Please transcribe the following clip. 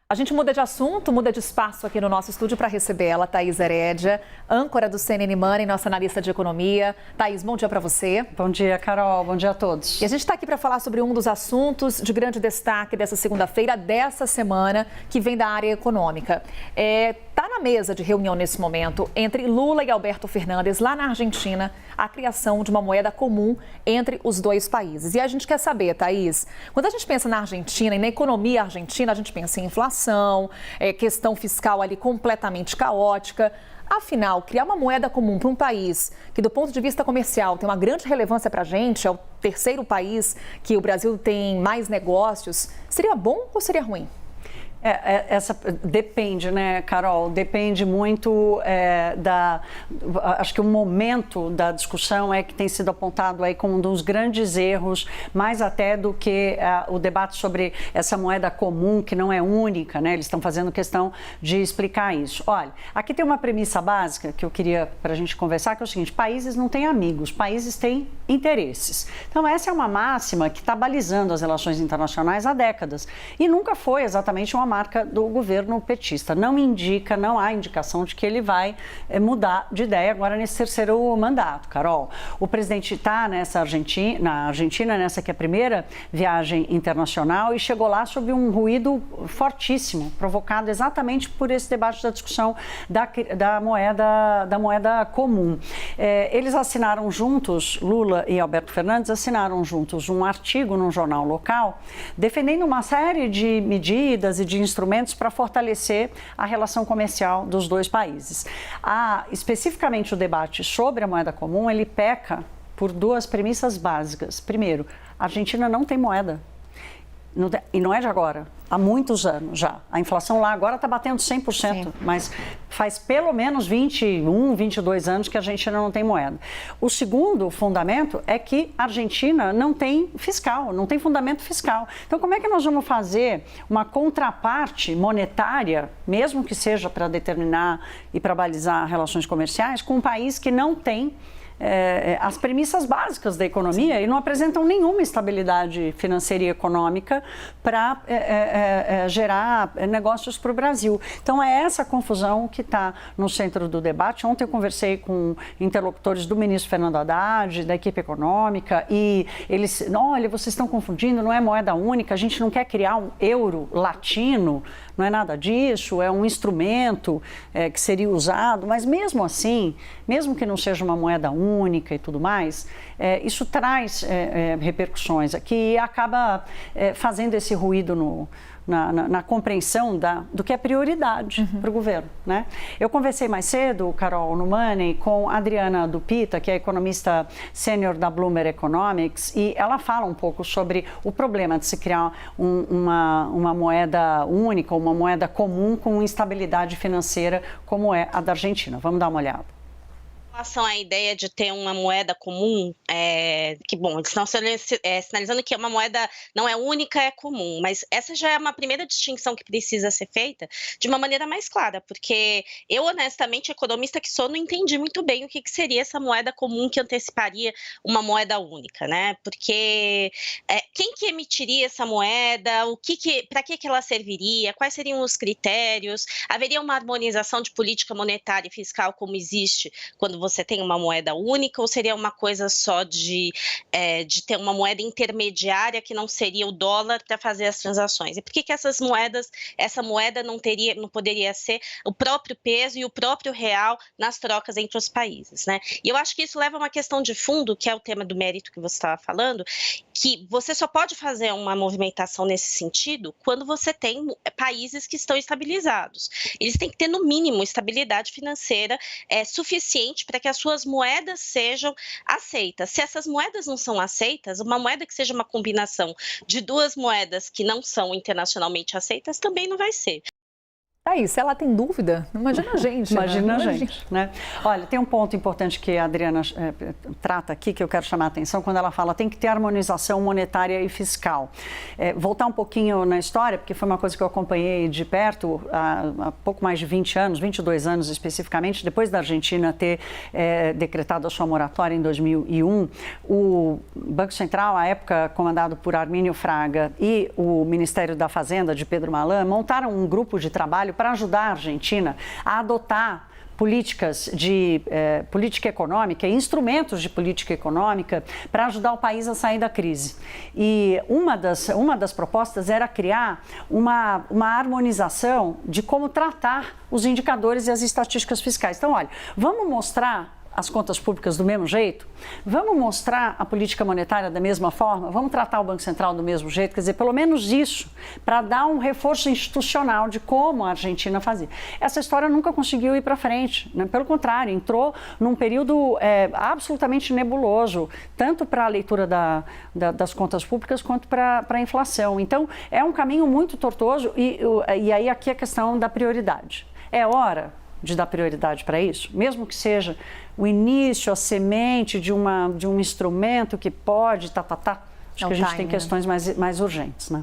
A gente muda de assunto, muda de espaço aqui no nosso estúdio para receber ela, Thaís Herédia, âncora do CNN Money, nossa analista de economia. Thaís, bom dia para você. Bom dia, Carol. Bom dia a todos. E a gente está aqui para falar sobre um dos assuntos de grande destaque dessa segunda-feira, dessa semana, que vem da área econômica. Está na mesa de reunião nesse momento entre Lula e Alberto Fernandes, lá na Argentina, a criação de uma moeda comum entre os dois países. E a gente quer saber, Thaís, quando a gente pensa na Argentina e na economia argentina, a gente pensa em inflação, questão fiscal ali completamente caótica. Afinal, criar uma moeda comum para um país que, do ponto de vista comercial, tem uma grande relevância para a gente, é o terceiro país que o Brasil tem mais negócios, seria bom ou seria ruim? Depende, né, Carol? Depende muito acho que o momento da discussão é que tem sido apontado aí como um dos grandes erros, mais até do que o debate sobre essa moeda comum, que não é única, né? Eles estão fazendo questão de explicar isso. Olha, aqui tem uma premissa básica que eu queria para a gente conversar, que é o seguinte: países não têm amigos, países têm interesses. Então, essa é uma máxima que está balizando as relações internacionais há décadas e nunca foi exatamente uma marca do governo petista. Não há indicação de que ele vai mudar de ideia agora nesse terceiro mandato, Carol. O presidente está na Argentina, nessa que é a primeira viagem internacional, e chegou lá sob um ruído fortíssimo, provocado exatamente por esse debate da discussão da moeda comum. Eles assinaram juntos, Lula e Alberto Fernandes assinaram juntos um artigo num jornal local, defendendo uma série de medidas e de instrumentos para fortalecer a relação comercial dos dois países. Especificamente o debate sobre a moeda comum, ele peca por duas premissas básicas. Primeiro, a Argentina não tem moeda. E não é de agora, há muitos anos já. A inflação lá agora está batendo 100%, sim, mas faz pelo menos 21, 22 anos que a Argentina não tem moeda. O segundo fundamento é que a Argentina não tem fiscal, não tem fundamento fiscal. Então, como é que nós vamos fazer uma contraparte monetária, mesmo que seja para determinar e para balizar relações comerciais, com um país que não tem as premissas básicas da economia, sim, e não apresentam nenhuma estabilidade financeira e econômica para gerar negócios para o Brasil. Então, é essa confusão que está no centro do debate. Ontem eu conversei com interlocutores do ministro Fernando Haddad, da equipe econômica, e eles, olha, vocês estão confundindo, não é moeda única, a gente não quer criar um euro latino, não é nada disso, é um instrumento que seria usado, mas mesmo assim, mesmo que não seja uma moeda única e tudo mais, isso traz repercussões aqui e acaba fazendo esse ruído na compreensão do que é prioridade para o governo, né? Eu conversei mais cedo, Carol, no Money, com a Adriana Dupita, que é economista sênior da Bloomberg Economics, e ela fala um pouco sobre o problema de se criar uma moeda única, uma moeda comum com instabilidade financeira como é a da Argentina. Vamos dar uma olhada. Em relação à ideia de ter uma moeda comum, eles estão sinalizando que uma moeda não é única, é comum, mas essa já é uma primeira distinção que precisa ser feita de uma maneira mais clara, porque eu, honestamente, economista que sou, não entendi muito bem o que seria essa moeda comum que anteciparia uma moeda única, né? Porque quem que emitiria essa moeda, para que ela serviria, quais seriam os critérios, haveria uma harmonização de política monetária e fiscal como existe quando você tem uma moeda única, ou seria uma coisa só de ter uma moeda intermediária que não seria o dólar para fazer as transações? E por que essa moeda não poderia ser o próprio peso e o próprio real nas trocas entre os países, né? E eu acho que isso leva a uma questão de fundo, que é o tema do mérito que você estava falando, que você só pode fazer uma movimentação nesse sentido quando você tem países que estão estabilizados. Eles têm que ter, no mínimo, estabilidade financeira suficiente para que as suas moedas sejam aceitas. Se essas moedas não são aceitas, uma moeda que seja uma combinação de duas moedas que não são internacionalmente aceitas também não vai ser. Aí, se ela tem dúvida, imagina a gente. Imagina a gente, né? Olha, tem um ponto importante que a Adriana trata aqui, que eu quero chamar a atenção, quando ela fala tem que ter harmonização monetária e fiscal. Voltar um pouquinho na história, porque foi uma coisa que eu acompanhei de perto há pouco mais de 20 anos, 22 anos especificamente, depois da Argentina ter decretado a sua moratória em 2001, o Banco Central, à época comandado por Armínio Fraga, e o Ministério da Fazenda, de Pedro Malan, montaram um grupo de trabalho para ajudar a Argentina a adotar políticas de política econômica, instrumentos de política econômica para ajudar o país a sair da crise. E uma das propostas era criar uma harmonização de como tratar os indicadores e as estatísticas fiscais. Então, olha, vamos mostrar as contas públicas do mesmo jeito? Vamos mostrar a política monetária da mesma forma? Vamos tratar o Banco Central do mesmo jeito? Quer dizer, pelo menos isso, para dar um reforço institucional de como a Argentina fazia. Essa história nunca conseguiu ir para frente, né? Pelo contrário, entrou num período absolutamente nebuloso, tanto para a leitura das contas públicas quanto para a inflação. Então, é um caminho muito tortuoso e aí aqui a questão da prioridade. É hora de dar prioridade para isso, mesmo que seja o início, a semente de um instrumento que pode, Acho que a gente tem questões mais urgentes, né?